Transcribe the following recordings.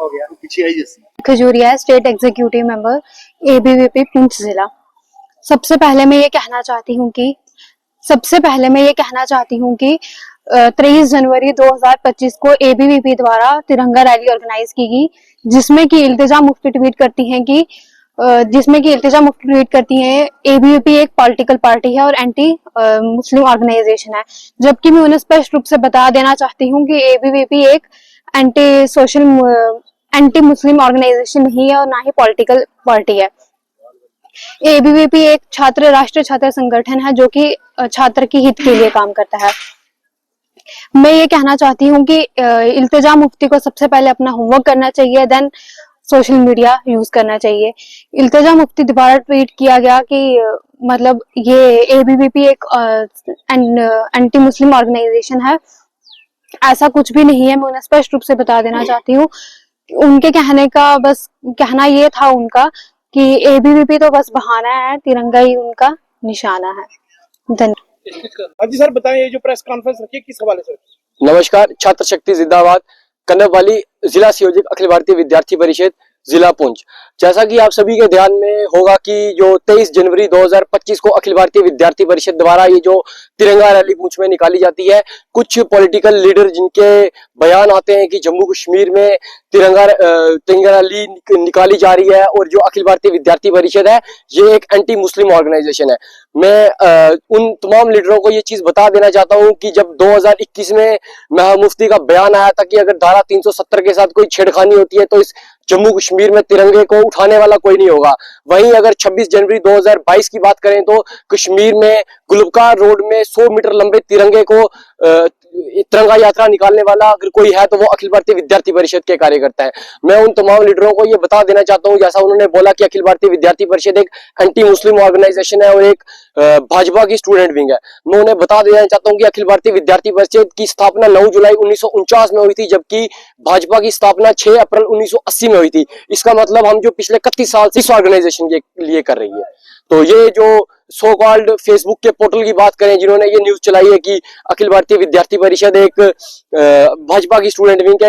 हो गया पीछे आई जैसे Khajuria, state executive member, ABVP Poonch जिला। सबसे पहले मैं ये कहना चाहती हूँ कि 23 जनवरी 2025 को एबीवीपी द्वारा तिरंगा रैली ऑर्गेनाइज की गई, जिसमें कि इल्तिजा मुफ्ती ट्वीट करती हैं एबीवीपी एक पॉलिटिकल पार्टी है और एंटी मुस्लिम ऑर्गेनाइजेशन है। जबकि मैं उन्हें स्पष्ट रूप से बता देना चाहती हूँ कि एबीवीपी एक एंटी मुस्लिम ऑर्गेनाइजेशन नहीं है और ना ही पॉलिटिकल पार्टी है। एबीवीपी एक राष्ट्रीय छात्र संगठन है जो कि छात्र के हित के लिए काम करता है। मैं ये कहना चाहती हूँ कि इल्तिजा मुफ्ती को सबसे पहले अपना होमवर्क करना चाहिए, देन सोशल मीडिया यूज करना चाहिए। इल्तिजा मुफ्ती दोबारा ट्वीट किया गया कि मतलब ये एबीवीपी एक एंटी मुस्लिम ऑर्गेनाइजेशन है, ऐसा कुछ भी नहीं है। मैं उन्हें स्पष्ट रूप से बता देना चाहती हूँ। उनके कहना ये था उनका कि एबीवीपी तो बस बहाना है, तिरंगा ही उनका निशाना है। धन्यवाद। जी सर बताएं, ये जो प्रेस कॉन्फ्रेंस रखी किस हवाले से? नमस्कार, छात्र शक्ति जिंदाबाद, कन्नवाली जिला संयोजक अखिल भारतीय विद्यार्थी परिषद जिला पुंछ। जैसा कि आप सभी के ध्यान में होगा कि जो 23 जनवरी 2025 को अखिल भारतीय विद्यार्थी परिषद द्वारा ये जो तिरंगा रैली पुंछ में निकाली जाती है, कुछ पॉलिटिकल लीडर जिनके बयान आते हैं कि जम्मू कश्मीर में तिरंगा रैली निकाली जा रही है और जो अखिल भारतीय विद्यार्थी परिषद है ये एक एंटी मुस्लिम ऑर्गेनाइजेशन है। मैं उन तमाम लीडरों को ये चीज बता देना चाहता हूं कि जब 2021 में महबूब मुफ्ती का बयान आया था कि अगर धारा 370 के साथ कोई छेड़खानी होती है तो इस जम्मू कश्मीर में तिरंगे को उठाने वाला कोई नहीं होगा। वहीं अगर 26 जनवरी 2022 की बात करें तो कश्मीर में गुलबकार रोड में 100 मीटर लंबे तिरंगे को तिरंगा यात्रा निकालने वाला अगर कोई है तो वो अखिल भारतीय विद्यार्थी परिषद के कार्यकर्ता है। मैं उन तमाम लीडरों को ये बता देना चाहता हूँ, जैसा उन्होंने बोला कि अखिल भारतीय विद्यार्थी परिषद एक एंटी मुस्लिम ऑर्गेनाइजेशन है और एक भाजपा की स्टूडेंट विंग है। मैं उन्हें बता देना चाहता हूँ कि अखिल भारतीय विद्यार्थी परिषद की स्थापना 9 जुलाई 1949 में हुई थी, जबकि भाजपा की स्थापना 6 अप्रैल 1980 में हुई थी। इसका मतलब हम जो पिछले 31 साल से इस ऑर्गेनाइजेशन के लिए कर रही है। तो ये जो सो कॉल्ड फेसबुक के पोर्टल की बात करें जिन्होंने ये न्यूज चलाई है कि अखिल भारतीय विद्यार्थी परिषद एक भाजपा की स्टूडेंट विंग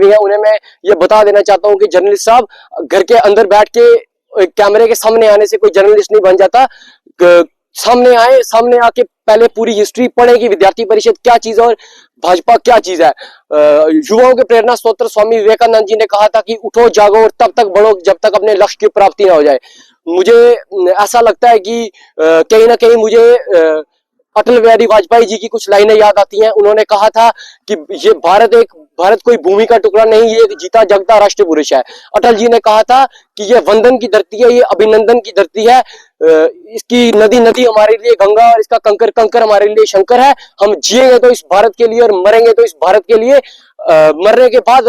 है, उन्हें मैं ये बता देना चाहता हूँ कि जर्नलिस्ट साहब, घर के अंदर बैठ के कैमरे के सामने आने से कोई जर्नलिस्ट नहीं बन जाता। सामने आके पहले पूरी हिस्ट्री पढ़े कि विद्यार्थी परिषद क्या चीज है और भाजपा क्या चीज है। युवाओं के प्रेरणा स्रोत स्वामी विवेकानंद जी ने कहा था कि उठो जागो और तब तक बढ़ो जब तक अपने लक्ष्य की प्राप्ति ना हो जाए। मुझे ऐसा लगता है कि कहीं ना कहीं मुझे अटल बिहारी वाजपेयी जी की कुछ लाइनें याद आती हैं। उन्होंने कहा था कि ये भारत कोई भूमि का टुकड़ा नहीं, ये एक जीता जगता राष्ट्र पुरुष है। अटल जी ने कहा था कि ये वंदन की धरती है, ये अभिनंदन की धरती है, इसकी नदी हमारे लिए गंगा और इसका कंकर हमारे लिए शंकर है। हम जिएंगे तो इस भारत के लिए और मरेंगे तो इस भारत के लिए। मरने के बाद